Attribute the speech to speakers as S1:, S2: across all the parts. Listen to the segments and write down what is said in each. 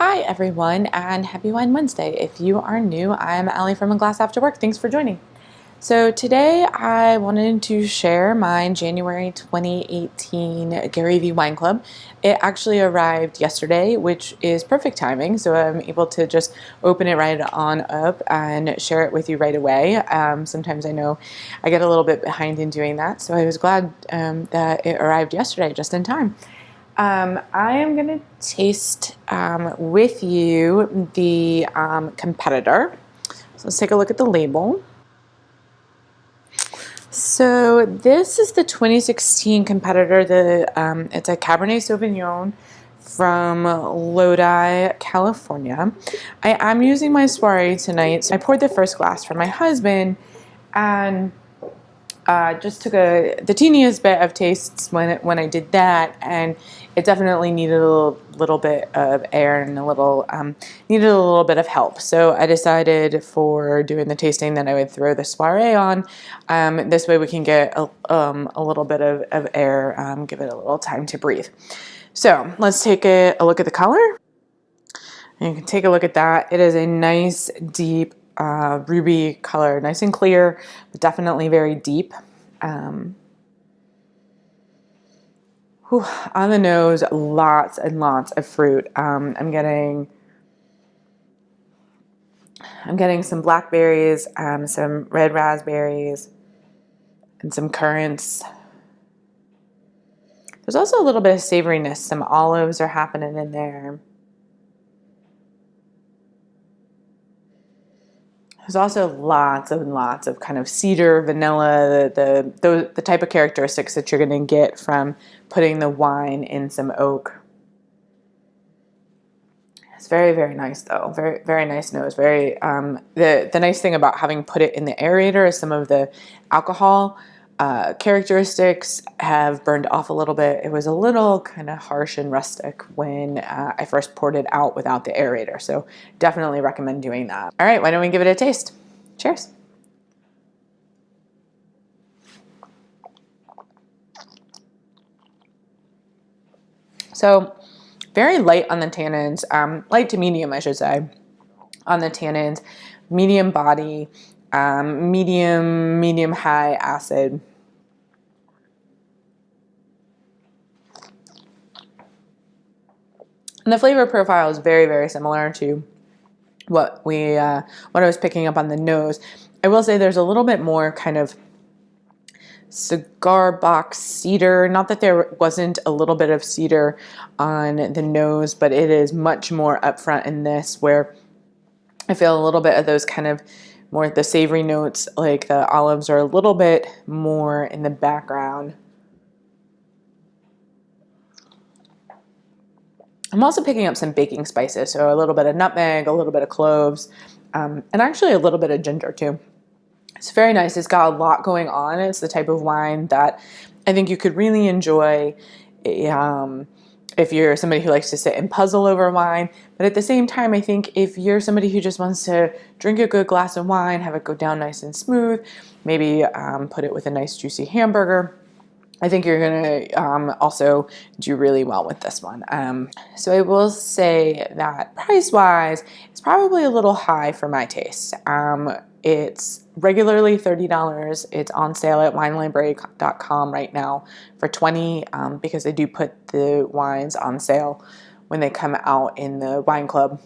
S1: Hi everyone and happy Wine Wednesday. If you are new, I'm Allie from A Glass After Work. Thanks for joining. So today I wanted to share my January 2018 Gary Vee Wine Club. It actually arrived yesterday, which is perfect timing, so I'm able to just open it right on up and share it with you right away. Sometimes I know I get a little bit behind in doing that, so I was glad that it arrived yesterday just in time. I am going to taste with you the Competitor. So let's take a look at the label. So this is the 2016 Competitor. It's a Cabernet Sauvignon from Lodi, California. I am using my soiree tonight. So I poured the first glass for my husband and just took the teeniest bit of tastes when I did that, and it definitely needed a little bit of air and needed a little bit of help. So I decided for doing the tasting that I would throw the soiree on. This way we can get a little bit of air, give it a little time to breathe. So let's take a look at the color. And you can take a look at that. It is a nice deep ruby color, nice and clear, but definitely very deep. On the nose, lots and lots of fruit. I'm getting some blackberries, some red raspberries, and some currants. There's also a little bit of savoriness. Some olives are happening in there. There's also lots and lots of kind of cedar, vanilla, the type of characteristics that you're going to get from putting the wine in some oak. It's very, very nice though. Very, very nice nose. Very the nice thing about having put it in the aerator is some of the alcohol characteristics have burned off a little bit. It was a little kind of harsh and rustic when I first poured it out without the aerator. So definitely recommend doing that. All right, why don't we give it a taste? Cheers. So very light on the tannins, light to medium, I should say, on the tannins, medium body, medium high acid. And the flavor profile is very, very similar to what I was picking up on the nose. I will say there's a little bit more kind of cigar box cedar. Not that there wasn't a little bit of cedar on the nose, but it is much more upfront in this, where I feel a little bit of those kind of more the savory notes, like the olives are a little bit more in the background. I'm also picking up some baking spices, so a little bit of nutmeg, a little bit of cloves, and actually a little bit of ginger too. It's very nice. It's got a lot going on. It's the type of wine that I think you could really enjoy if you're somebody who likes to sit and puzzle over wine. But at the same time, I think if you're somebody who just wants to drink a good glass of wine, have it go down nice and smooth, maybe put it with a nice juicy hamburger, I think you're going to also do really well with this one. So I will say that price-wise, it's probably a little high for my taste. It's regularly $30. It's on sale at winelibrary.com right now for $20 because they do put the wines on sale when they come out in the wine club.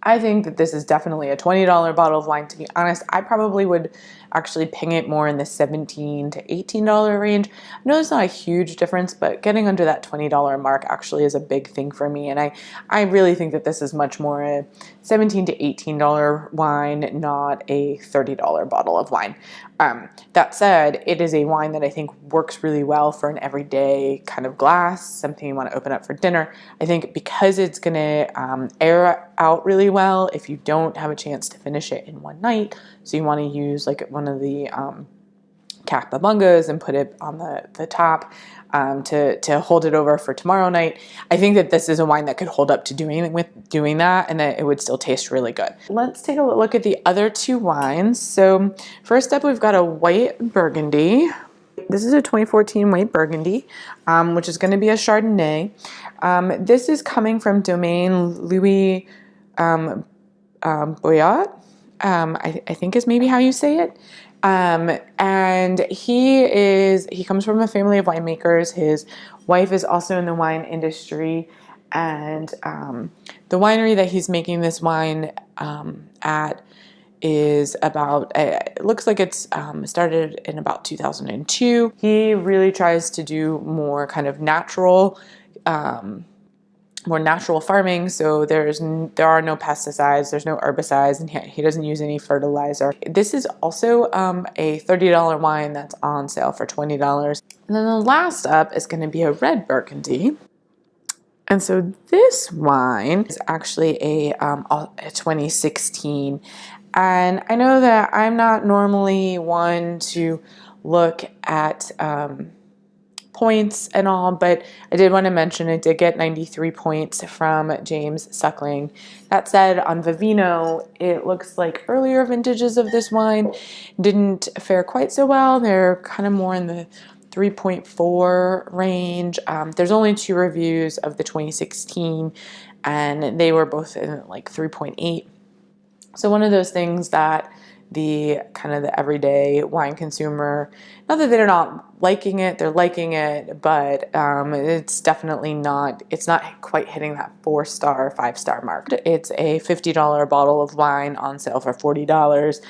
S1: I think that this is definitely a $20 bottle of wine. To be honest, I probably would actually ping it more in the $17 to $18 range. I know it's not a huge difference, but getting under that $20 mark actually is a big thing for me. And I really think that this is much more a $17 to $18 wine, not a $30 bottle of wine. That said, it is a wine that I think works really well for an everyday kind of glass, something you want to open up for dinner. I think because it's going to air out really well if you don't have a chance to finish it in one night, so you want to use like one of the capabungas and put it on the top to hold it over for tomorrow night. I think that this is a wine that could hold up to doing that, and that it would still taste really good. Let's take a look at the other two wines. So first up, we've got a white Burgundy. This is a 2014 white Burgundy, which is going to be a Chardonnay. This is coming from Domaine Louis Boyat. I think is maybe how you say it. And he comes from a family of winemakers. His wife is also in the wine industry, and the winery that he's making this wine at is about, it looks like it's started in about 2002. He really tries to do more kind of natural, more natural farming, so there are no pesticides, there's no herbicides, and he doesn't use any fertilizer. This is also a $30 wine that's on sale for $20. And then the last up is going to be a red Burgundy. And so this wine is actually a 2016. And I know that I'm not normally one to look at points and all, but I did want to mention it did get 93 points from James Suckling. That said, on Vivino, it looks like earlier vintages of this wine didn't fare quite so well. They're kind of more in the 3.4 range. There's only 2 reviews of the 2016, and they were both in like 3.8. So one of those things that the kind of the everyday wine consumer, not that they're not liking it, they're liking it, but it's definitely not, it's not quite hitting that 4-star, 5-star mark. It's a $50 bottle of wine on sale for $40.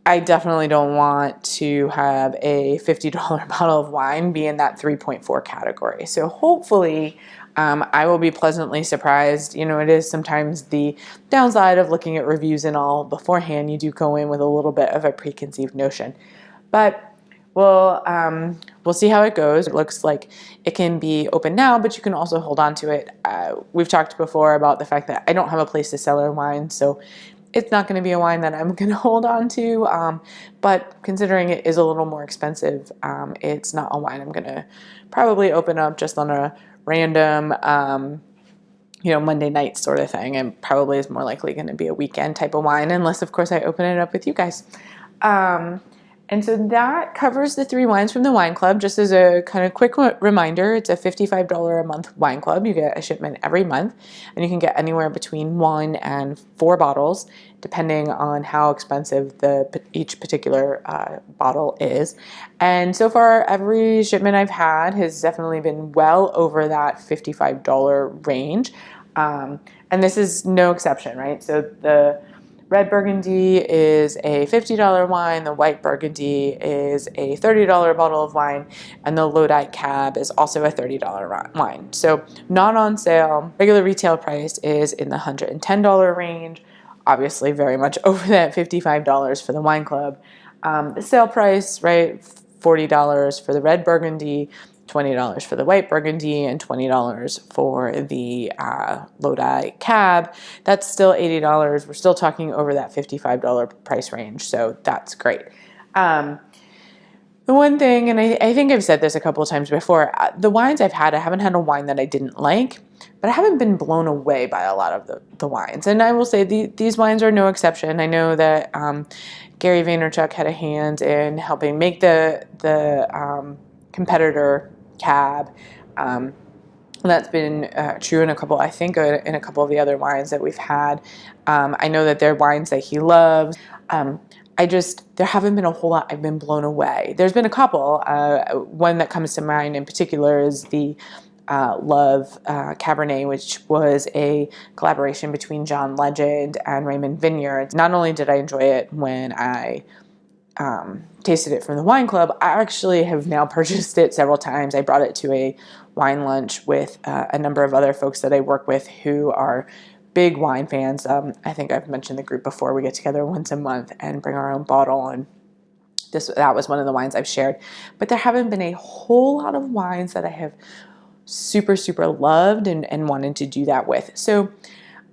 S1: I definitely don't want to have a $50 bottle of wine be in that 3.4 category. So hopefully I will be pleasantly surprised. You know, it is sometimes the downside of looking at reviews and all beforehand. You do go in with a little bit of a preconceived notion. But we'll see how it goes. It looks like it can be open now, but you can also hold on to it. We've talked before about the fact that I don't have a place to sell our wine, so it's not going to be a wine that I'm going to hold on to, but considering it is a little more expensive, it's not a wine I'm going to probably open up just on a random, Monday night sort of thing, and probably is more likely going to be a weekend type of wine, unless, of course, I open it up with you guys. And so that covers the 3 wines from the wine club. Just as a kind of quick reminder, it's a $55 a month wine club. You get a shipment every month, and you can get anywhere between 1 and 4 bottles, depending on how expensive each particular bottle is. And so far, every shipment I've had has definitely been well over that $55 range. And this is no exception, right? So the red Burgundy is a $50 wine, the white Burgundy is a $30 bottle of wine, and the Lodi Cab is also a $30 wine. So not on sale. Regular retail price is in the $110 range, obviously very much over that $55 for the wine club. The sale price, right, $40 for the red Burgundy, $20 for the white Burgundy, and $20 for the Lodi Cab. That's still $80. We're still talking over that $55 price range, so that's great. The one thing, and I think I've said this a couple of times before, the wines I've had, I haven't had a wine that I didn't like, but I haven't been blown away by a lot of the wines. And I will say these wines are no exception. I know that Gary Vaynerchuk had a hand in helping make the Competitor Cab. That's been true in a couple, I think, in a couple of the other wines that we've had. I know that they're wines that he loves. There haven't been a whole lot I've been blown away. There's been a couple. One that comes to mind in particular is the Love Cabernet, which was a collaboration between John Legend and Raymond Vineyard. Not only did I enjoy it when I tasted it from the wine club, I actually have now purchased it several times. I brought it to a wine lunch with a number of other folks that I work with who are big wine fans. I think I've mentioned the group before. We get together once a month and bring our own bottle, and that was one of the wines I've shared. But there haven't been a whole lot of wines that I have super, super loved and wanted to do that with. So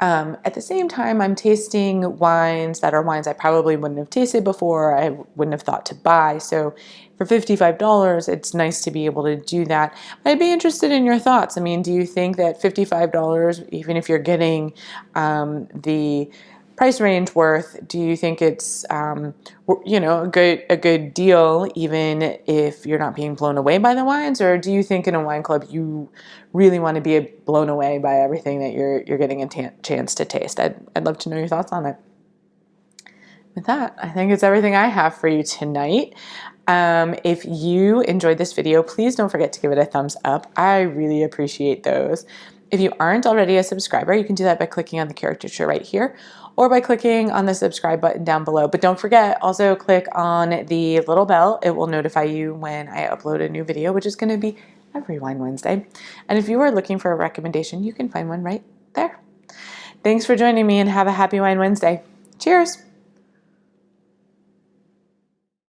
S1: at the same time, I'm tasting wines that are wines I probably wouldn't have tasted before, I wouldn't have thought to buy. So for $55, it's nice to be able to do that. But I'd be interested in your thoughts. I mean, do you think that $55, even if you're getting the price range worth? Do you think it's you know, a good deal even if you're not being blown away by the wines? Or do you think in a wine club you really want to be blown away by everything that you're getting a chance to taste? I'd love to know your thoughts on it. With that, I think it's everything I have for you tonight. If you enjoyed this video, please don't forget to give it a thumbs up. I really appreciate those. If you aren't already a subscriber, you can do that by clicking on the caricature right here or by clicking on the subscribe button down below. But don't forget, also click on the little bell. It will notify you when I upload a new video, which is going to be every Wine Wednesday. And if you are looking for a recommendation, you can find one right there. Thanks for joining me and have a happy Wine Wednesday. Cheers!